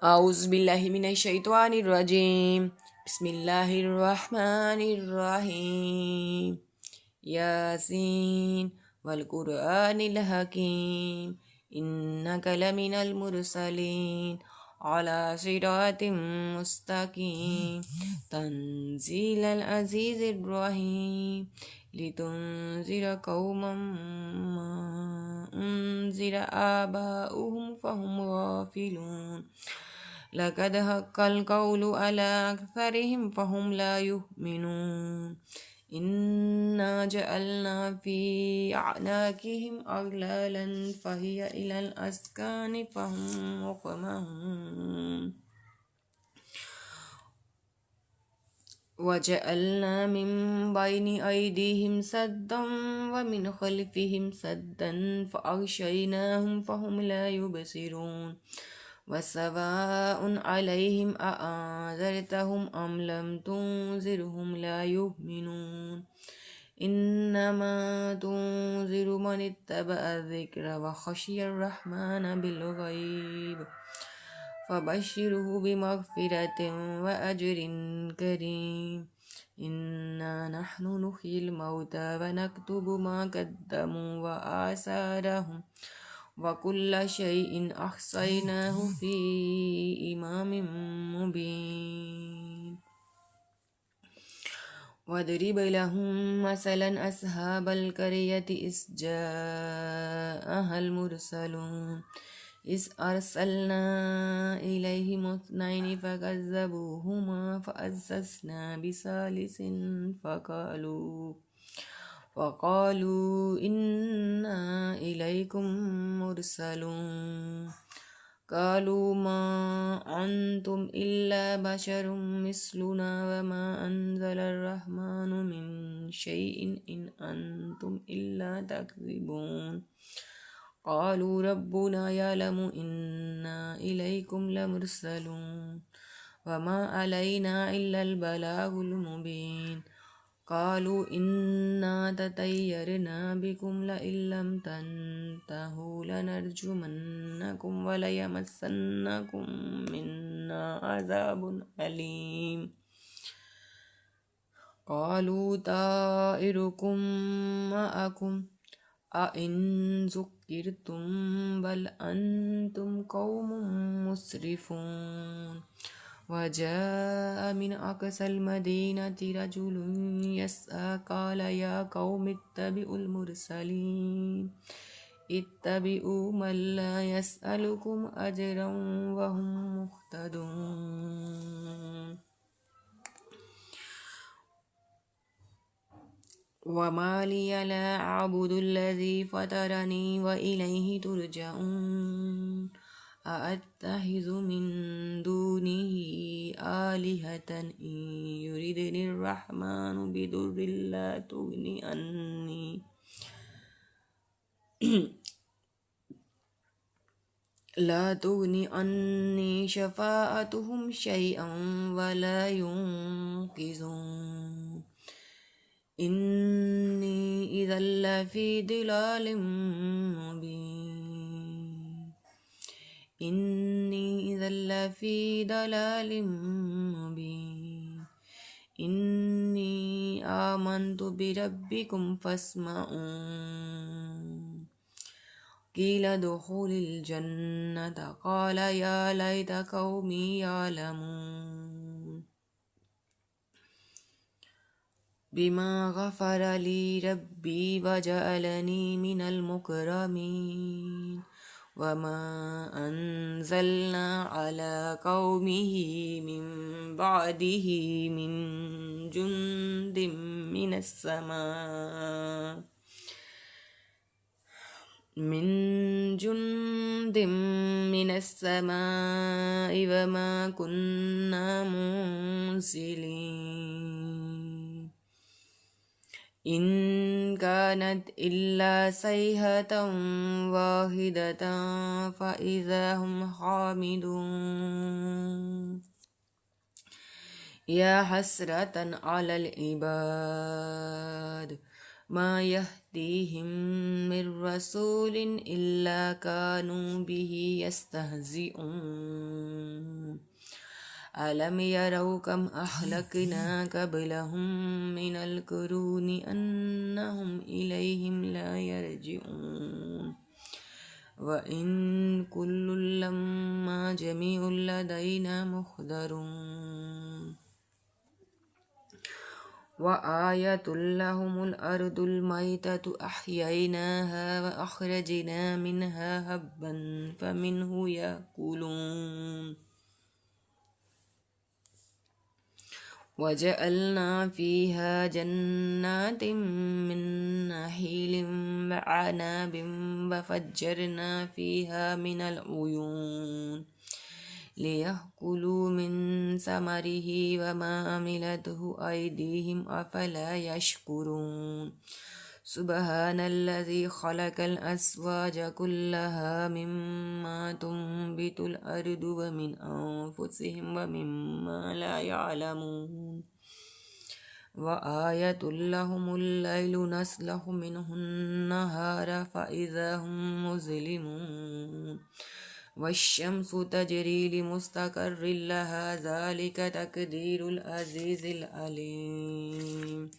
أعوذ بالله من الشيطان الرجيم. بسم الله الرحمن الرحيم. ياسين والقرآن الحكيم إنك لمن المرسلين على صراط مستقيم تنزيل العزيز الرحيم لتنذر قوما ما أنذر آباؤهم فهم غافلون لقد حق القول على أكثرهم فهم لا يؤمنون إنا جعلنا في أعناقهم أغلالا فهي إلى الأذقان فهم مقمحون وجعلنا من بين أيديهم سدا ومن خلفهم سدا فأغشيناهم فهم لا يبصرون وسواء عليهم أأنذرتهم أم لم تنذرهم لا يؤمنون إنما تنذر من اتبع الذكر وخشي الرحمن بالغيب فبشره بمغفرة وأجر كريم إنا نحن نحيي الموتى ونكتب ما قدموا وآثارهم وكل شيء أحصيناه في إمام مبين واضرب لهم مثلا أصحاب القرية إذ جاءها المرسلون إذ أرسلنا إليهم اثنين فكذبوهما فعززنا بثالث فقالوا إنا إليكم مرسلون قالوا ما أنتم إلا بشر مثلنا وما أنزل الرحمن من شيء إن أنتم إلا تكذبون قالوا ربنا يعلم إنا إليكم لمرسلون وما علينا إلا البلاغ المبين قالوا إنا تطيرنا بكم لئن لم تنتهوا لنرجمنكم وليمسنكم منا عذاب أليم قالوا طائركم معكم أئن ذكرتم بل أنتم قوم مسرفون وجاء من أقصى المدينة رجل يسعى قال يا قوم اتبعوا المرسلين اتبعوا من لا يسألكم أجرا وهم مهتدون وما لي لا أعبد الذي فطرني وإليه ترجعون أأتخذ من دونه آلهة إن يردني الرحمن بضر لا تغني عني شفاعتهم شيئا ولا ينقذون إني إذا لفي ضلال مبين إني إذا لفي ضلال مبين إني آمنت بربكم فاسمعون قيل ادخل الجنة قال يا ليت قومي يعلمون بما غفر لي ربي وجعلني من المكرمين وما أنزلنا على قومه من بعده من جند من السماء وما كنا منزلين إن كانت إلا صيحة واحدة فإذا هم خامدون يا حسرة على العباد ما يهديهم من رسول إلا كانوا به يستهزئون ألم يروا كم أهلكنا قبلهم من القرون أنهم إليهم لا يرجعون وإن كل لما جميع لدينا محضرون وآية لهم الأرض الميتة أحييناها وأخرجنا منها هبا فمنه يأكلون وجعلنا فيها جنات من نخيل وعناب وفجرنا فيها من العيون ليأكلوا من ثمره وما عملته أيديهم أفلا يشكرون سبحان الذي خلق الأزواج كلها مما تنبت الأرض ومن أنفسهم ومما لا يعلمون وآية لهم الليل نسلخ منه النهار فإذا هم مظلمون والشمس تجري لمستقر لها ذلك تقدير العزيز العليم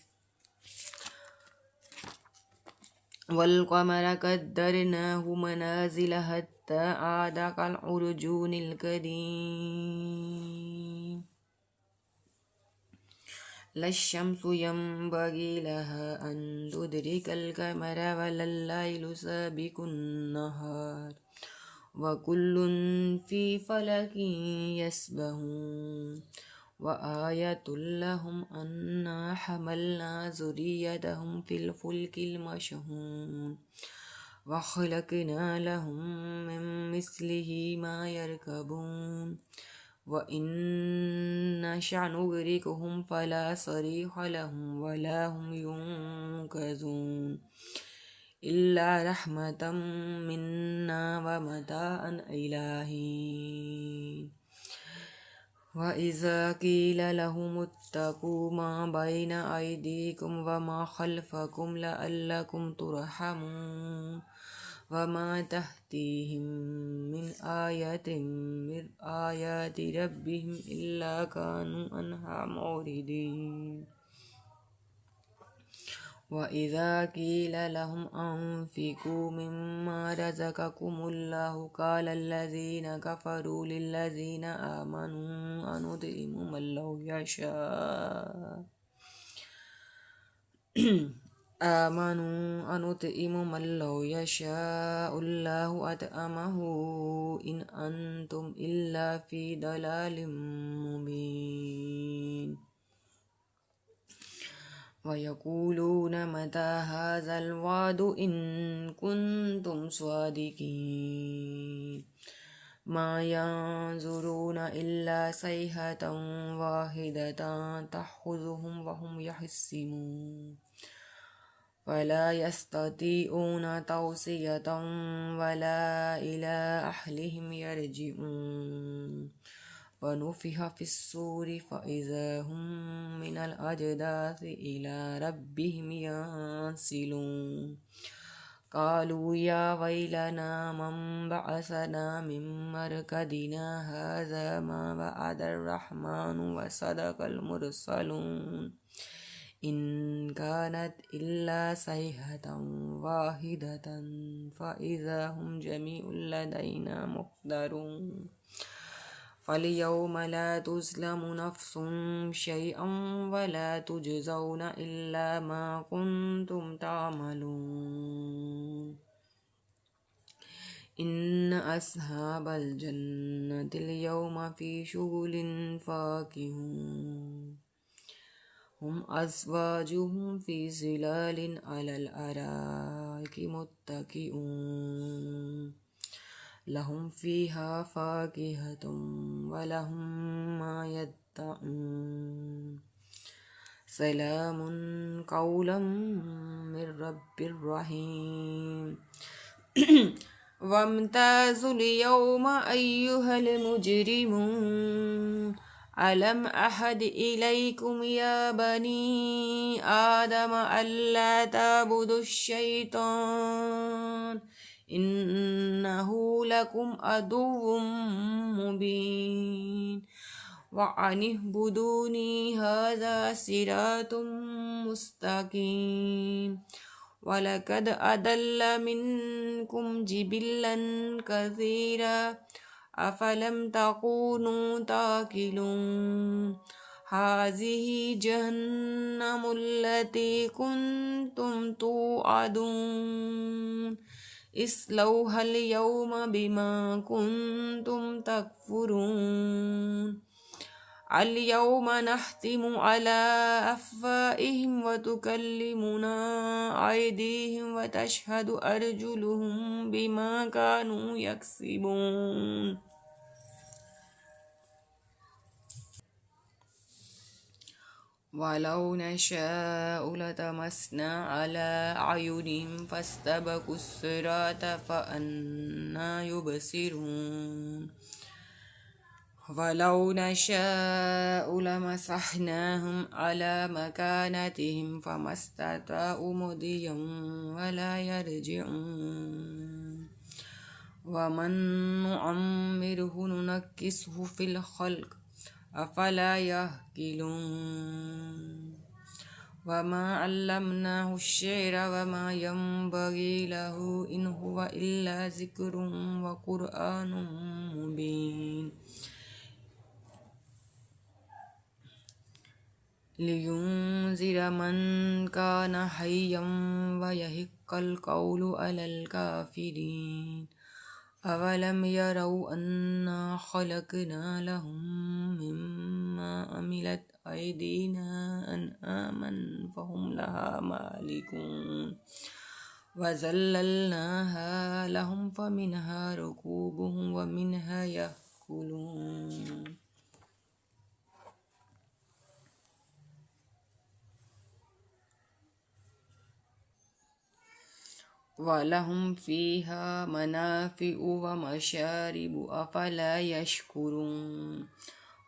والقمر قدرناه منازل حتى عاد كالعرجون القديم لا الشمس ينبغي لها أن تدرك القمر ولا الليل سابق النهار وكل في فلك يسبحون وآية لهم أنا حملنا ذريتهم في الفلك المشحون وخلقنا لهم من مثله ما يركبون وإن نشأ نغرقهم فلا صريخ لهم ولا هم ينقذون إلا رحمة منا ومتاعا إلى حين وإذا قيل لهم اتقوا ما بين أيديكم وما خلفكم لعلكم ترحمون وما تأتيهم من آية من آيات ربهم إلا كانوا عنها معرضين وإذا قيل لهم أنفقوا مما رزقكم الله قال الذين كفروا للذين آمنوا أنطعم من لو يشاء الله أطعمه إن أنتم إلا في ضلال مبين ويقولون متى هذا الوعد إن كنتم صادقين ما ينظرون إلا صيحة واحدة تأخذهم وهم يخصمون فلا يستطيعون توصية ولا إلى أهلهم يرجعون ونفخ في الصور فإذا هم من الأجداث إلى ربهم ينسلون قالوا يا ويلنا من بعثنا من مرقدنا هذا ما وعد الرحمن وصدق المرسلون إن كانت إلا صيحة واحدة فإذا هم جميع لدينا محضرون فاليوم لا تظلم نفس شيئا ولا تجزون إلا ما كنتم تعملون إن أصحاب الجنة اليوم في شغل فاكهون هم أزواجهم في ظلال على الأرائك متكئون لهم فيها فاكهة ولهم ما يدعون سلام قولا من رب رحيم وامتازوا اليوم أيها المجرمون ألم أحد إليكم يا بني آدم ألا تعبدوا الشيطان إنه لكم عدو مبين وأن اعبدوني هذا صراط مستقيم ولقد أضل منكم جبلا كثيرا أفلم تكونوا تعقلون هذه جهنم التي كنتم توعدون اصلوها اليوم بما كنتم تكفرون اليوم نختم على أفواههم وتكلمنا أيديهم وتشهد أرجلهم بما كانوا يكسبون ولو نشاء لطمسنا على أعينهم فاستبقوا الصراط فأنى يبصرون ولو نشاء لمسحناهم على مكانتهم فما استطاعوا مضيا ولا يرجعون ومن نعمره ننكسه في الخلق أفلا يعقلون وما علمناه الشعر وما ينبغي له إن هو إلا ذكر وقرآن مبين لينذر من كان حيا ويحق القول على الكافرين أولم يروا أنا خلقنا لهم مما عملت أيدينا أنعاما فهم لها مالكون وذللناها لهم فمنها ركوبهم ومنها يأكلون ولهم فيها منافع ومشارب أفلا يشكرون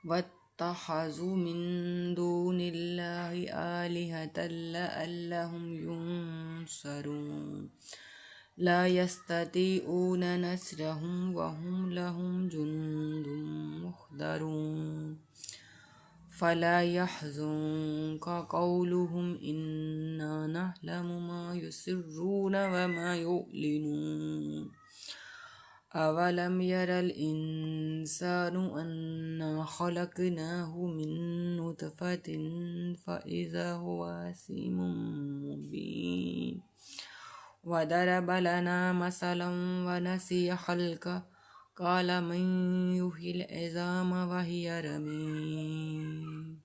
واتخذوا من دون الله آلهة لعلهم ينصرون لا يستطيعون نصرهم وهم لهم جند محضرون فلا يحزنك قولهم إنا نعلم ما يسرون وما يعلنون أولم ير الإنسان أنا خلقناه من نطفة فإذا هو سيم مبين وضرب لنا مثلا ونسي خلقه قال من يحيي العظام وهي رميم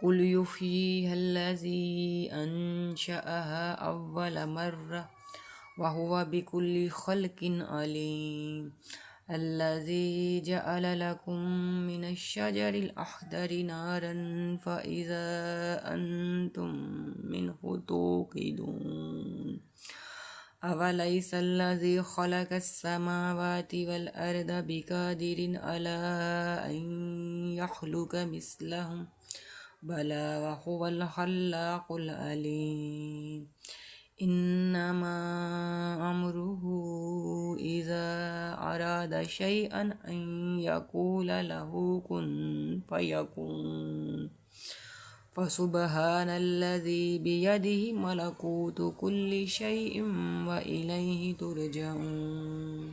قل يحييها الذي أنشأها أول مرة وهو بكل خلق عليم الذي جعل لكم من الشجر الأخضر نارا فإذا أنتم منه توقدون أوليس الذي خلق السماوات والأرض بقادر على أن يخلق مثلهم بلى وهو الخلاق العليم إنما أمره إذا أراد شيئا أن يقول له كن فيكون فسبحان الذي بيده ملكوت كل شيء وإليه ترجعون